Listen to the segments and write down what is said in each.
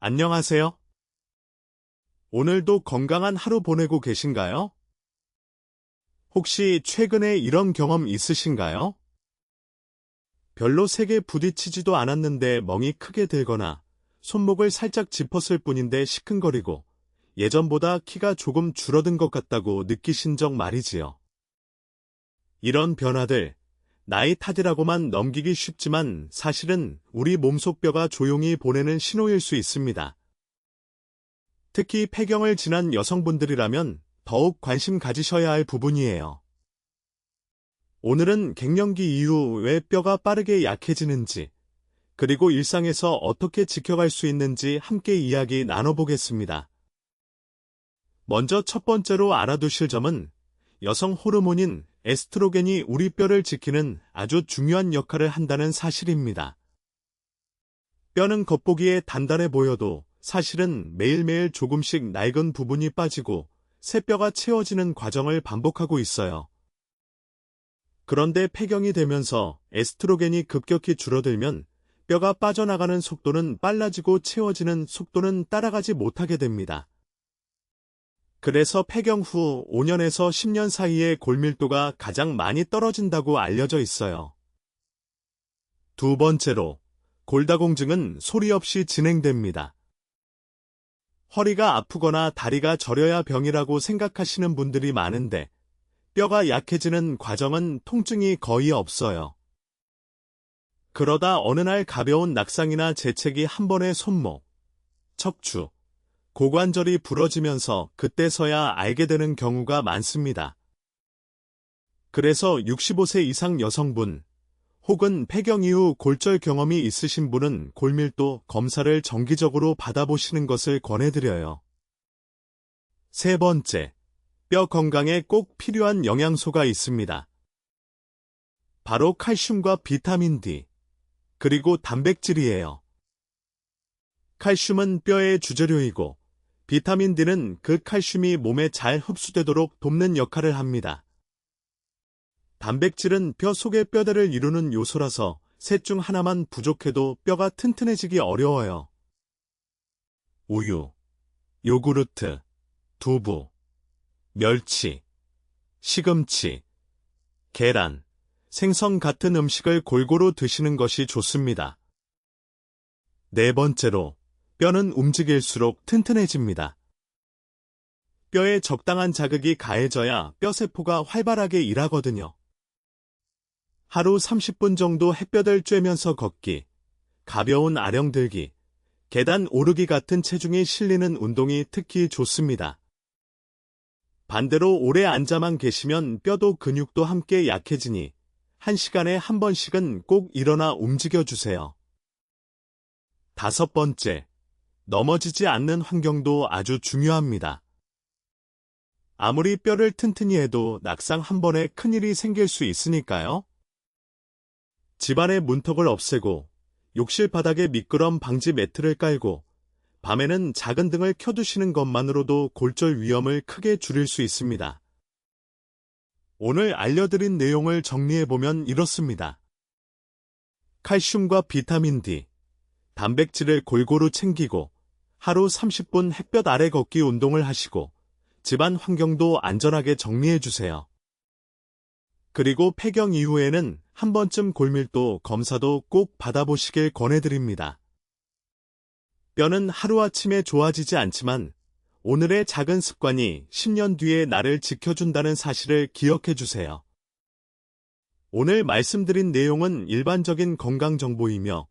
안녕하세요. 오늘도 건강한 하루 보내고 계신가요? 혹시 최근에 이런 경험 있으신가요? 별로 세게 부딪히지도 않았는데 멍이 크게 들거나 손목을 살짝 짚었을 뿐인데 시큰거리고 예전보다 키가 조금 줄어든 것 같다고 느끼신 적 말이지요. 이런 변화들, 나이 탓이라고만 넘기기 쉽지만 사실은 우리 몸속 뼈가 조용히 보내는 신호일 수 있습니다. 특히 폐경을 지난 여성분들이라면 더욱 관심 가지셔야 할 부분이에요. 오늘은 갱년기 이후 왜 뼈가 빠르게 약해지는지, 그리고 일상에서 어떻게 지켜갈 수 있는지 함께 이야기 나눠보겠습니다. 먼저 첫 번째로 알아두실 점은 여성 호르몬인 에스트로겐이 우리 뼈를 지키는 아주 중요한 역할을 한다는 사실입니다. 뼈는 겉보기에 단단해 보여도 사실은 매일매일 조금씩 낡은 부분이 빠지고 새 뼈가 채워지는 과정을 반복하고 있어요. 그런데 폐경이 되면서 에스트로겐이 급격히 줄어들면 뼈가 빠져나가는 속도는 빨라지고 채워지는 속도는 따라가지 못하게 됩니다. 그래서 폐경 후 5년에서 10년 사이에 골밀도가 가장 많이 떨어진다고 알려져 있어요. 두 번째로, 골다공증은 소리 없이 진행됩니다. 허리가 아프거나 다리가 저려야 병이라고 생각하시는 분들이 많은데 뼈가 약해지는 과정은 통증이 거의 없어요. 그러다 어느 날 가벼운 낙상이나 재채기 한 번에 손목, 척추, 고관절이 부러지면서 그때서야 알게 되는 경우가 많습니다. 그래서 65세 이상 여성분, 혹은 폐경 이후 골절 경험이 있으신 분은 골밀도 검사를 정기적으로 받아보시는 것을 권해드려요. 세 번째, 뼈 건강에 꼭 필요한 영양소가 있습니다. 바로 칼슘과 비타민 D, 그리고 단백질이에요. 칼슘은 뼈의 주재료이고 비타민 D는 그 칼슘이 몸에 잘 흡수되도록 돕는 역할을 합니다. 단백질은 뼈 속의 뼈대를 이루는 요소라서 셋 중 하나만 부족해도 뼈가 튼튼해지기 어려워요. 우유, 요구르트, 두부, 멸치, 시금치, 계란, 생선 같은 음식을 골고루 드시는 것이 좋습니다. 네 번째로, 뼈는 움직일수록 튼튼해집니다. 뼈에 적당한 자극이 가해져야 뼈세포가 활발하게 일하거든요. 하루 30분 정도 햇볕을 쬐면서 걷기, 가벼운 아령 들기, 계단 오르기 같은 체중이 실리는 운동이 특히 좋습니다. 반대로 오래 앉아만 계시면 뼈도 근육도 함께 약해지니 1시간에 한 번씩은 꼭 일어나 움직여주세요. 다섯 번째, 넘어지지 않는 환경도 아주 중요합니다. 아무리 뼈를 튼튼히 해도 낙상 한 번에 큰일이 생길 수 있으니까요. 집안의 문턱을 없애고 욕실 바닥에 미끄럼 방지 매트를 깔고 밤에는 작은 등을 켜두시는 것만으로도 골절 위험을 크게 줄일 수 있습니다. 오늘 알려드린 내용을 정리해보면 이렇습니다. 칼슘과 비타민 D, 단백질을 골고루 챙기고 하루 30분 햇볕 아래 걷기 운동을 하시고 집안 환경도 안전하게 정리해주세요. 그리고 폐경 이후에는 한 번쯤 골밀도 검사도 꼭 받아보시길 권해드립니다. 뼈는 하루아침에 좋아지지 않지만 오늘의 작은 습관이 10년 뒤에 나를 지켜준다는 사실을 기억해주세요. 오늘 말씀드린 내용은 일반적인 건강정보이며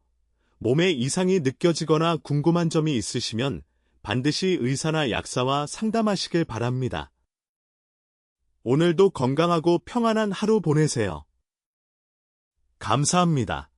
몸에 이상이 느껴지거나 궁금한 점이 있으시면 반드시 의사나 약사와 상담하시길 바랍니다. 오늘도 건강하고 평안한 하루 보내세요. 감사합니다.